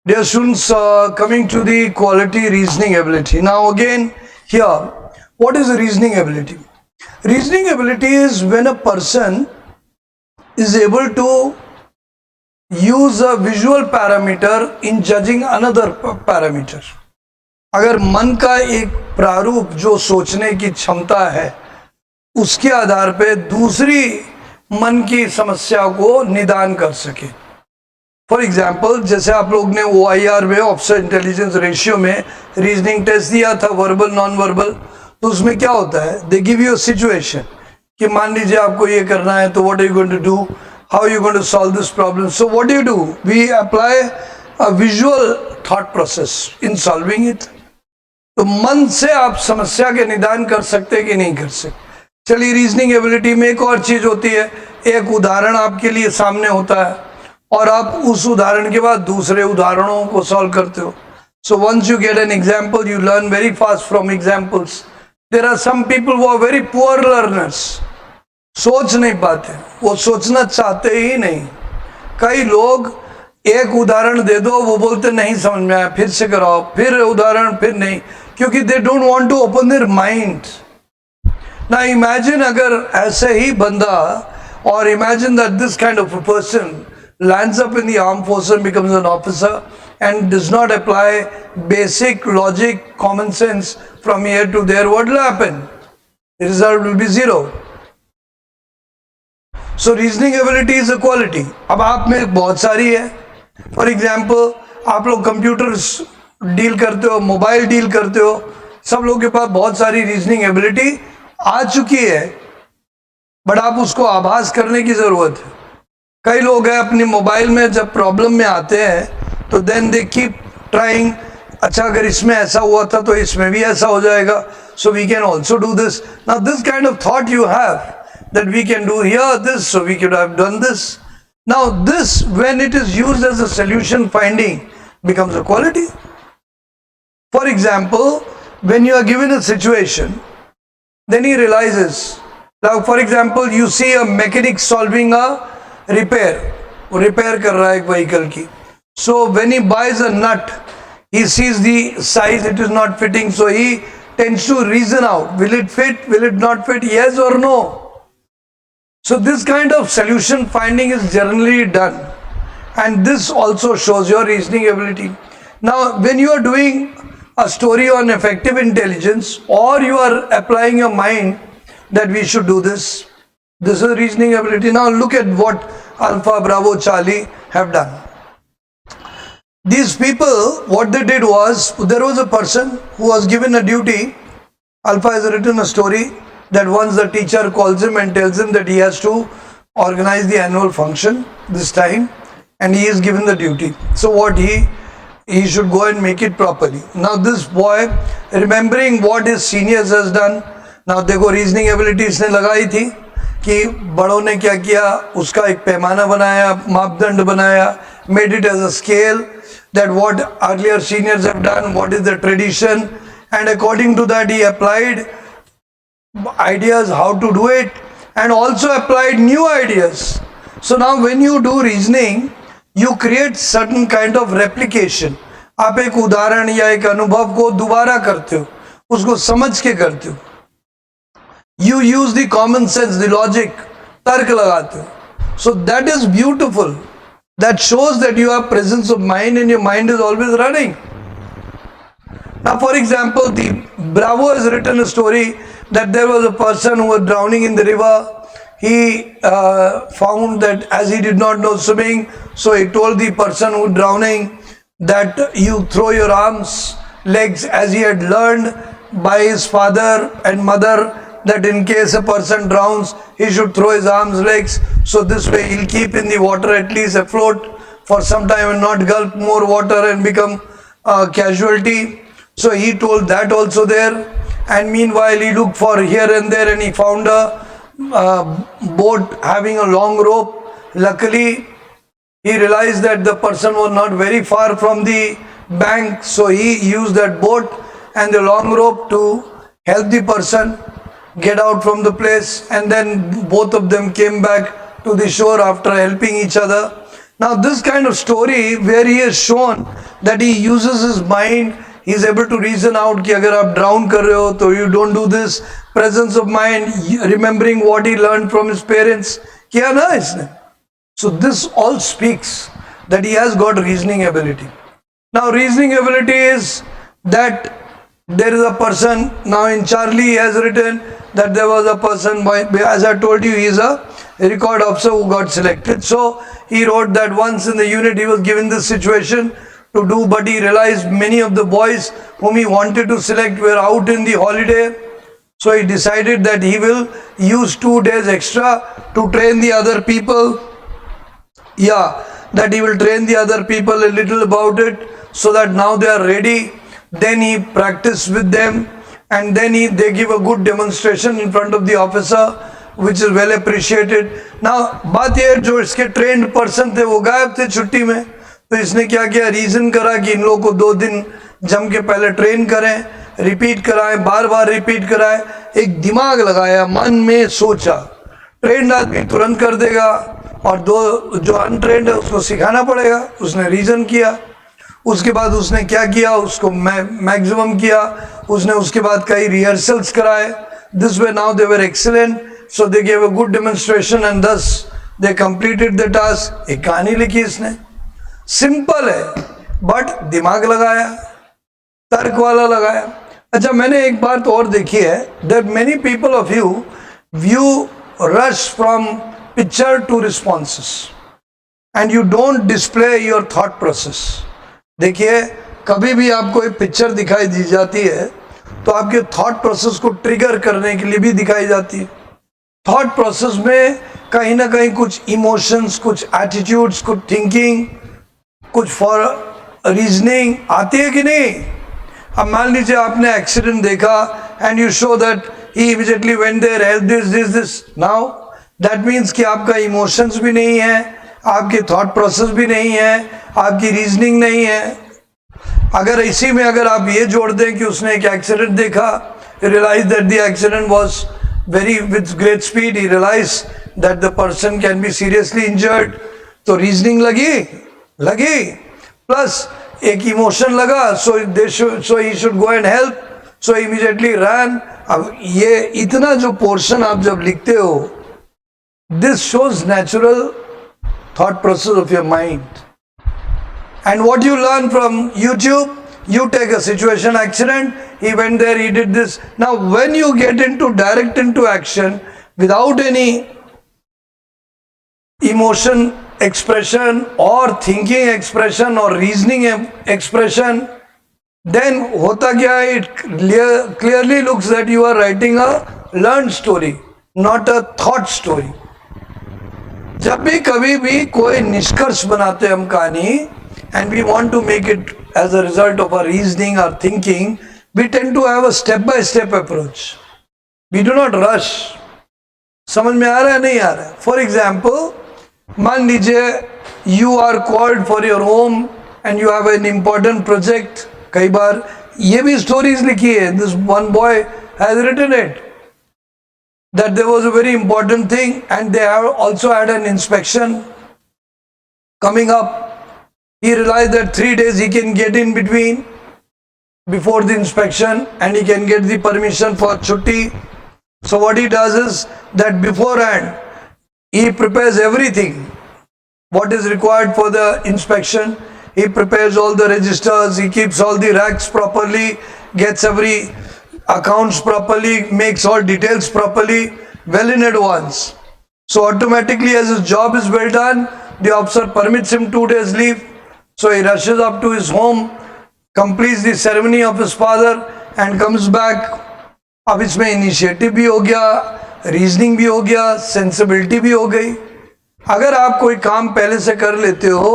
Dear students, coming to the quality reasoning ability. Now, again, here, what is the reasoning ability? Reasoning ability is when a person is able to use a visual parameter in judging another parameter. अगर मन का एक प्रारूप जो सोचने की क्षमता है उसके आधार पे दूसरी मन की समस्या को निदान कर सके. फॉर एग्जाम्पल, जैसे आप लोग ने OIR में ऑफिसर इंटेलिजेंस रेशियो में रीजनिंग टेस्ट दिया था, वर्बल नॉन वर्बल, तो उसमें क्या होता है, they give you a situation कि मान लीजिए आपको ये करना है, तो what are you going to do, how you going to solve this problem. So what do you do, we apply a visual thought process in solving it. तो मन से आप समस्या के निदान कर सकते कि नहीं कर सकते. चलिए, रीजनिंग एबिलिटी में एक और चीज होती है, एक उदाहरण आपके लिए सामने होता है और आप उस उदाहरण के बाद दूसरे उदाहरणों को सॉल्व करते हो. So once you get an example, you learn very fast from examples. There are some people who are very poor learners, सोच नहीं पाते, वो सोचना चाहते ही नहीं. कई लोग एक उदाहरण दे दो, वो बोलते नहीं समझ में आया, फिर से कराओ, फिर उदाहरण, फिर नहीं, क्योंकि they don't want to open their mind. ना इमेजिन अगर ऐसे ही बंदा, और imagine that this kind of a person lands up in the armed forces and becomes an officer and does not apply basic logic, common sense from here to there, what will happen? The result will be zero. So reasoning ability is a quality. अब आप में बहुत सारी है. For example, आप लोग computer deal करते हो, मोबाइल डील करते हो, सब लोग के पास बहुत सारी रीजनिंग एबिलिटी आ चुकी है, बट आप उसको आभास करने की जरूरत है. कई लोग हैं अपनी मोबाइल में जब प्रॉब्लम में आते हैं तो देन दे कीप ट्राइंग, अच्छा अगर इसमें ऐसा हुआ था तो इसमें भी ऐसा हो जाएगा, so we can also do this. Now this kind of thought you have that we can do here this, so we could have done this. Now this when it is used as a solution finding becomes a quality. For example, when you are given a situation, then he realizes, now for example you see a mechanic solving a repair कर रहा है एक vehicle की. So when he buys a nut, he sees the size, it is not fitting, so he tends to reason out, will it fit, will it not fit, yes or no. So this kind of solution finding is generally done, and this also shows your reasoning ability. Now when you are doing a story on effective intelligence, or you are applying your mind that we should do this, this is reasoning ability. Now look at what Alpha, Bravo, Charlie have done. These people, what they did was, there was a person who was given a duty. Alpha has written a story that once the teacher calls him and tells him that he has to organize the annual function this time, and he is given the duty. So what he should go and make it properly. Now this boy, remembering what his seniors has done, now देखो reasoning ability इसने लगाई थी कि बड़ों ने क्या किया, उसका एक पैमाना बनाया, मापदंड बनाया, made it as a scale, that what earlier seniors have done, what is the tradition, and according to that he applied ideas how to do it, and also applied new ideas. So now when you do reasoning, you create certain kind of replication. आप एक उदाहरण या एक अनुभव को दोबारा करते हो, उसको समझ के करते हो. You use the common sense, the logic, तर्क लगाते हो. So that is beautiful. That shows that you have presence of mind and your mind is always running. Now for example, the Bravo has written a story that there was a person who was drowning in the river. He found that as he did not know swimming, so he told the person who was drowning that you throw your arms, legs, as he had learned by his father and mother, that in case a person drowns, he should throw his arms, legs, so this way he'll keep in the water at least afloat for some time and not gulp more water and become a casualty. So he told that also there, and meanwhile he looked for here and there and he found a boat having a long rope. Luckily he realized that the person was not very far from the bank, so he used that boat and the long rope to help the person get out from the place, and then both of them came back to the shore after helping each other. Now this kind of story where he has shown that he uses his mind, he is able to reason out कि अगर आप drown कर रहे हो तो you don't do this, presence of mind, remembering what he learned from his parents, किया ना इसने. So this all speaks that he has got reasoning ability. Now reasoning ability is that there is a person, now in Charlie he has written that there was a person, as I told you, he is a record officer who got selected. So he wrote that once in the unit he was given this situation to do, but he realized many of the boys whom he wanted to select were out in the holiday. So he decided that he will use 2 days extra to train the other people. Yeah, that he will train the other people a little about it so that now they are ready. Then he practiced with them, and then they give a good demonstration in front of the officer, which is well appreciated. Now बात ये जो इसके trained person थे वो गायब थे छुट्टी में, तो इसने क्या किया, रीजन करा कि इन लोगों को 2 दिन जम के पहले ट्रेन करें, रिपीट कराएं, बार बार रिपीट कराएं. एक दिमाग लगाया, मन में सोचा. ट्रेंड आदमी तुरंत कर देगा और दो जो अनट्रेंड है उसको सिखाना पड़ेगा. उसने रीजन किया, उसके बाद उसने क्या किया, उसको मैक्सिमम किया. उसने उसके बाद कई रिहर्सल्स कराए. This way now they were excellent, so they gave a good demonstration and दस दे कंप्लीटेड द टास्क. एक कहानी लिखी इसने, सिंपल है बट दिमाग लगाया, तर्क वाला लगाया. अच्छा, मैंने एक बात और देखी है, that many people of you view rush from picture to responses and you don't display your thought process. देखिए, कभी भी आपको एक पिक्चर दिखाई दी जाती है तो आपके थॉट प्रोसेस को ट्रिगर करने के लिए भी दिखाई जाती है. थॉट प्रोसेस में कहीं ना कहीं कुछ इमोशंस, कुछ एटीट्यूड्स, कुछ थिंकिंग, कुछ फॉर रीजनिंग आती है कि नहीं. अब मान लीजिए आपने एक्सीडेंट देखा and you show that he immediately went there, help this. Now that means कि आपका इमोशंस भी नहीं है, आपके थॉट प्रोसेस भी नहीं है, आपकी रीजनिंग नहीं है. अगर इसी में अगर आप ये जोड़ दें कि उसने एक एक्सीडेंट देखा, realize that the accident was very with great speed, he realize that the person can be seriously injured, तो रीजनिंग लगी प्लस एक इमोशन लगा, so he should go and help, so immediately run. अब ये इतना जो portion आप जब लिखते हो, this shows natural thought process of your mind. And what you learn from YouTube, you take a situation, accident, he went there, he did this. Now when you get direct into action without any emotion expression or thinking expression or reasoning expression, then hota kya hai, it clearly looks that you are writing a learned story, not a thought story. जब भी कभी भी कोई निष्कर्ष बनाते हम कहानी, and we want to make it as a result of our reasoning or thinking, we tend to have a step by step approach. We do not rush. समझ में आ रहा है, नहीं आ रहा है? For example, मान लीजिए you are called for your home and you have an important project. कई बार ये भी stories लिखी है. This one boy has written it, that there was a very important thing and they have also had an inspection coming up. He realized that 3 days he can get in between before the inspection and he can get the permission for chutti. So what he does is that beforehand he prepares everything what is required for the inspection. He prepares all the registers, he keeps all the racks properly, gets every accounts properly, makes all details properly, well in advance. So automatically, as his job is well done, the officer permits him 2 days leave. So he rushes up to his home, completes the ceremony of his father and comes back. अब इसमें initiative भी हो गया, reasoning भी हो गया, sensibility भी हो गई. अगर आप कोई काम पहले से कर लेते हो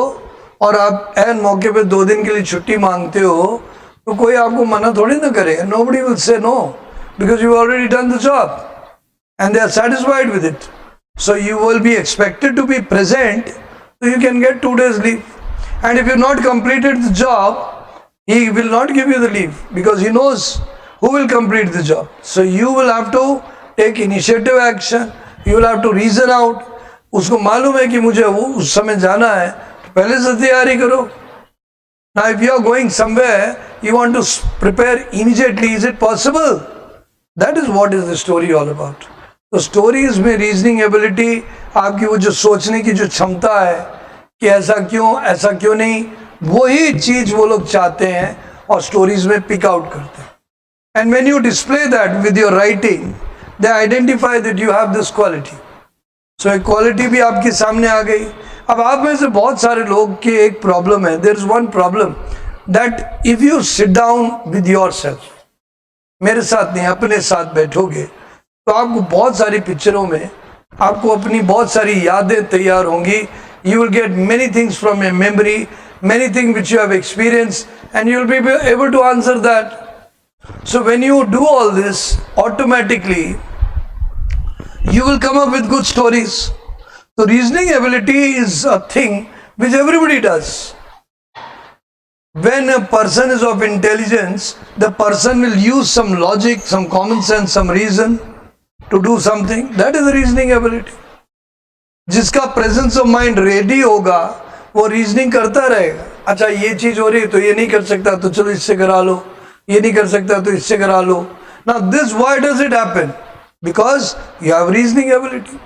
और आप ऐन मौके पे 2 दिन के लिए छुट्टी मांगते हो, तो कोई आपको मना थोड़ी ना करेगा. Nobody will say no because you already done the job and they are satisfied with it. So you will be expected to be present, so you can get 2 days leave. And if you not completed the job, he will not give you the leave because he knows who will complete the job. So you will have to take initiative action. You will have to reason out. उसको मालूम है कि मुझे वो उस समय जाना है, पहले से तैयारी करो. Now if you are going somewhere, you want to prepare immediately. Is it possible? That is what is the story all about. तो स्टोरीज में रीजनिंग एबिलिटी, आपकी वो जो सोचने की जो क्षमता है कि ऐसा क्यों नहीं, वही चीज वो लोग चाहते हैं और स्टोरीज में पिक आउट करते हैं. And when you display that with your writing, they identify that you have this quality. So एक क्वालिटी भी आपके सामने आ गई. अब आप में से बहुत सारे लोग की एक प्रॉब्लम है. There is one problem that if you sit down with yourself, मेरे साथ नहीं अपने साथ बैठोगे, तो आपको बहुत सारी पिक्चरों में आपको अपनी बहुत सारी यादें तैयार होंगी. You will get many things from your memory, many things which you have experienced, and you will be able to answer that. So when you do all this, automatically you will come up with good stories. So reasoning ability is a thing which everybody does. When a person is of intelligence, the person will use some logic, some common sense, some reason to do something. That is the reasoning ability. जिसका presence of mind ready होगा, वो reasoning करता रहेगा. अच्छा ये चीज हो रही है तो ये नहीं कर सकता, तो चलो इससे करा लो, ये नहीं कर सकता तो इससे करा लो. Now this why does it happen? Because you have reasoning ability.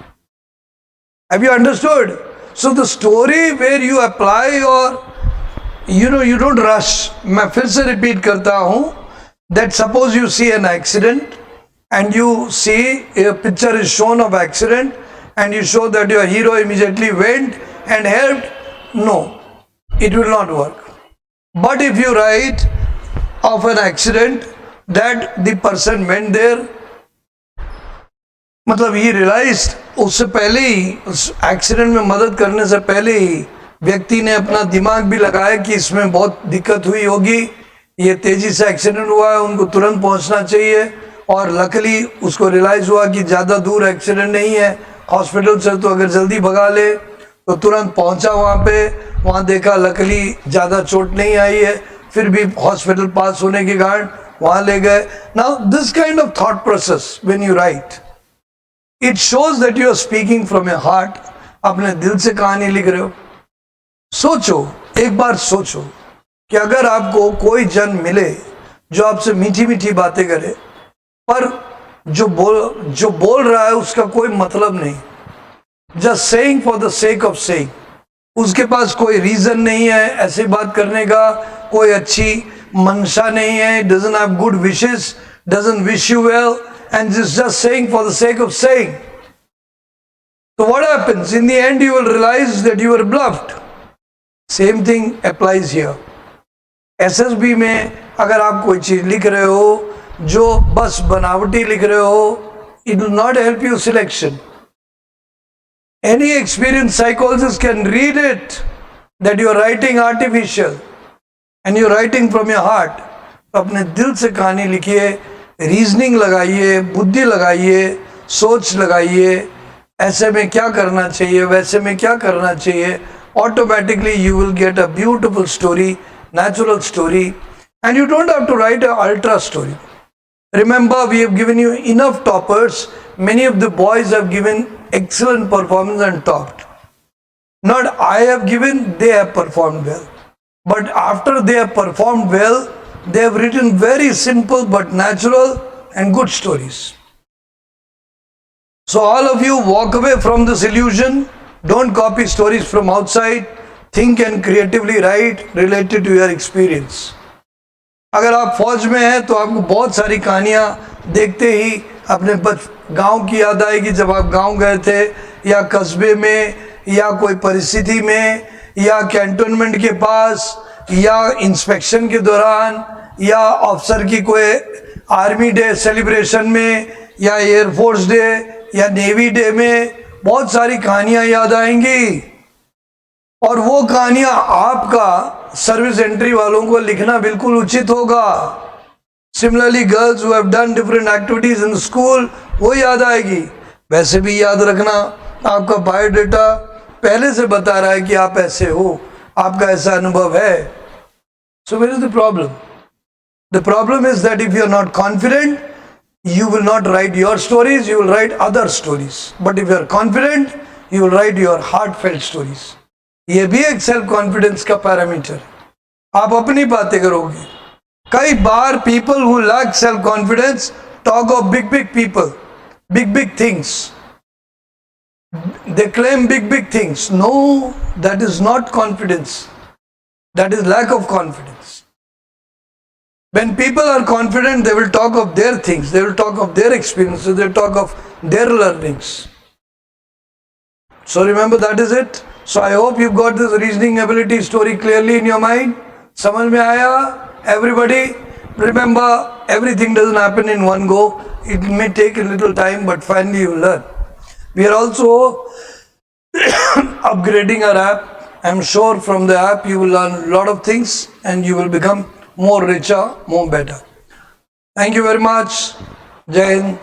Have you understood? So the story where you apply और यू डोंट रश. मैं फिर से रिपीट करता हूं that suppose you see an accident and you see a picture is shown of accident and you show that your hero immediately went and helped. No, it will not work. But if you write of an accident that the person went there, मतलब he realized, उससे पहले ही, उस accident में मदद करने से पहले ही व्यक्ति ने अपना दिमाग भी लगाया कि इसमें बहुत दिक्कत हुई होगी, ये तेजी से एक्सीडेंट हुआ है, उनको तुरंत पहुंचना चाहिए. और लकली उसको रियलाइज हुआ कि ज़्यादा दूर एक्सीडेंट नहीं है हॉस्पिटल से, तो अगर जल्दी भगा ले तो तुरंत पहुंचा वहां पे. वहां देखा लकली ज़्यादा चोट नहीं आई है, फिर भी हॉस्पिटल पास होने के कारण वहां ले गए. Now this kind of thought process when you write, it shows that you are speaking from your heart. अपने दिल से कहानी लिख रहे हो. सोचो, एक बार सोचो कि अगर आपको कोई जन मिले जो आपसे मीठी मीठी बातें करे, पर जो बोल रहा है उसका कोई मतलब नहीं, just saying for the sake of saying, उसके पास कोई रीजन नहीं है ऐसे बात करने का, कोई अच्छी मंशा नहीं है, doesn't have good wishes, doesn't wish you well, and just saying for the sake of saying. So what happens? In the end you will realize that you were bluffed. Same thing applies here. SSB में अगर आप कोई चीज लिख रहे हो जो बस बनावटी लिख रहे हो, it will not help you selection. Any experienced psychologist can read it that you are writing artificial and you are writing from your heart. अपने दिल से कहानी लिखिए, रीजनिंग लगाइए, बुद्धि लगाइए, सोच लगाइए, ऐसे में क्या करना चाहिए, वैसे में क्या करना चाहिए. Automatically you will get a beautiful story, natural story, and you don't have to write an ultra story. Remember, we have given you enough toppers. Many of the boys have given excellent performance and topped. Not I have given, they have performed well. But after they have performed well, they have written very simple but natural and good stories. So all of you walk away from this illusion. Don't copy stories from outside. Think and creatively write related to your experience. अगर आप फौज में हैं तो आपको बहुत सारी कहानियाँ देखते ही अपने गांव की याद आएगी, जब आप गांव गए थे या कस्बे में या कोई परिस्थिति में या कैंटोनमेंट के पास या इंस्पेक्शन के दौरान या ऑफिसर की कोई आर्मी डे सेलिब्रेशन में या एयरफोर्स डे या नेवी डे में बहुत सारी कहानियाँ याद आएंगी. और वो कहानियाँ आपका सर्विस एंट्री वालों को लिखना बिल्कुल उचित होगा. Similarly girls who have done different activities in school, वो याद आएगी. वैसे भी याद रखना, आपका बायोडेटा पहले से बता रहा है कि आप ऐसे हो, आपका ऐसा अनुभव है. So where is the problem? The problem is that if you are not confident, you will not write your stories, you will write other stories. But if you are confident, you will write your heartfelt stories. ये भी एक self confidence का parameter है। आप अपनी बातें करोगे। कई बार people who lack self confidence talk of big big people, big big things, they claim big things. No, that is not confidence, that is lack of confidence. When people are confident, they will talk of their things, they will talk of their experiences, they will talk of their learnings. So remember, that is it. So I hope you've got this reasoning ability story clearly in your mind. समझ में आया? Everybody, remember, everything doesn't happen in one go. It may take a little time, but finally you learn. We are also upgrading our app. I'm sure from the app you will learn a lot of things and you will become more richer, more better. Thank you very much. Jai Hind.